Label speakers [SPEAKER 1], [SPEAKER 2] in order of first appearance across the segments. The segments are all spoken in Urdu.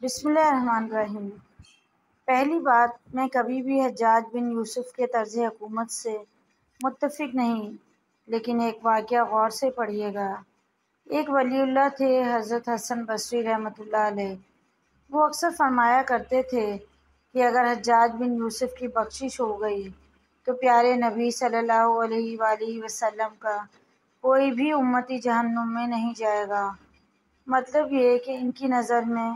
[SPEAKER 1] بسم اللہ الرحمن الرحیم۔ پہلی بات، میں کبھی بھی حجاج بن یوسف کے طرز حکومت سے متفق نہیں، لیکن ایک واقعہ غور سے پڑھیے گا۔ ایک ولی اللہ تھے، حضرت حسن بصری رحمۃ اللہ علیہ۔ وہ اکثر فرمایا کرتے تھے کہ اگر حجاج بن یوسف کی بخشش ہو گئی تو پیارے نبی صلی اللہ علیہ وآلہ وسلم کا کوئی بھی امتی جہنم میں نہیں جائے گا۔ مطلب یہ کہ ان کی نظر میں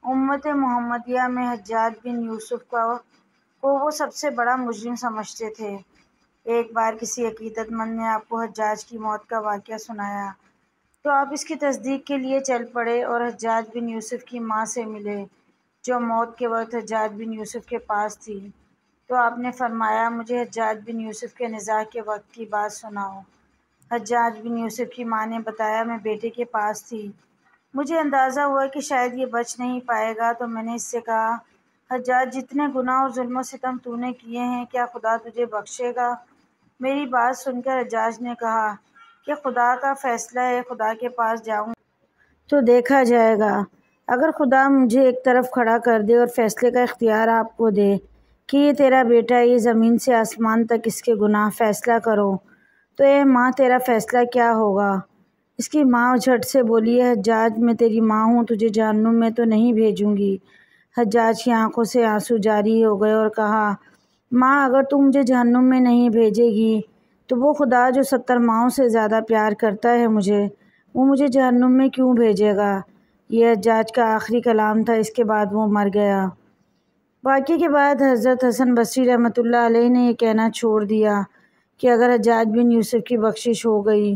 [SPEAKER 1] امت محمدیہ میں حجاج بن یوسف کو وہ سب سے بڑا مجرم سمجھتے تھے۔ ایک بار کسی عقیدت مند نے آپ کو حجاج کی موت کا واقعہ سنایا تو آپ اس کی تصدیق کے لیے چل پڑے اور حجاج بن یوسف کی ماں سے ملے، جو موت کے وقت حجاج بن یوسف کے پاس تھی۔ تو آپ نے فرمایا، مجھے حجاج بن یوسف کے نزاع کے وقت کی بات سناؤ۔ حجاج بن یوسف کی ماں نے بتایا، میں بیٹے کے پاس تھی، مجھے اندازہ ہوا کہ شاید یہ بچ نہیں پائے گا، تو میں نے اس سے کہا، حجاج، جتنے گناہ اور ظلم و ستم تو نے کیے ہیں، کیا خدا تجھے بخشے گا؟ میری بات سن کر حجاج نے کہا کہ خدا کا فیصلہ ہے، خدا کے پاس جاؤں تو دیکھا جائے گا۔ اگر خدا مجھے ایک طرف کھڑا کر دے اور فیصلے کا اختیار آپ کو دے کہ یہ تیرا بیٹا، یہ زمین سے آسمان تک اس کے گناہ فیصلہ کرو، تو اے ماں، تیرا فیصلہ کیا ہوگا؟ اس کی ماں جھٹ سے بولی، حجاج، میں تیری ماں ہوں، تجھے جہنم میں تو نہیں بھیجوں گی۔ حجاج کی آنکھوں سے آنسو جاری ہو گئے اور کہا، ماں، اگر تو مجھے جہنم میں نہیں بھیجے گی تو وہ خدا جو 70 ماؤں سے زیادہ پیار کرتا ہے وہ مجھے جہنم میں کیوں بھیجے گا؟ یہ حجاج کا آخری کلام تھا، اس کے بعد وہ مر گیا۔ واقعے کے بعد حضرت حسن بصری رحمۃ اللہ علیہ نے یہ کہنا چھوڑ دیا کہ اگر حجاج بن یوسف کی بخشش ہو گئی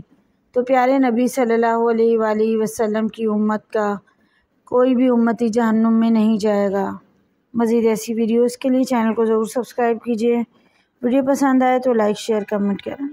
[SPEAKER 1] تو پیارے نبی صلی اللہ علیہ وآلہ وسلم کی امت کا کوئی بھی امتی جہنم میں نہیں جائے گا۔ مزید ایسی ویڈیوز کے لیے چینل کو ضرور سبسکرائب کیجیے۔ ویڈیو پسند آئے تو لائک، شیئر، کمنٹ کریں۔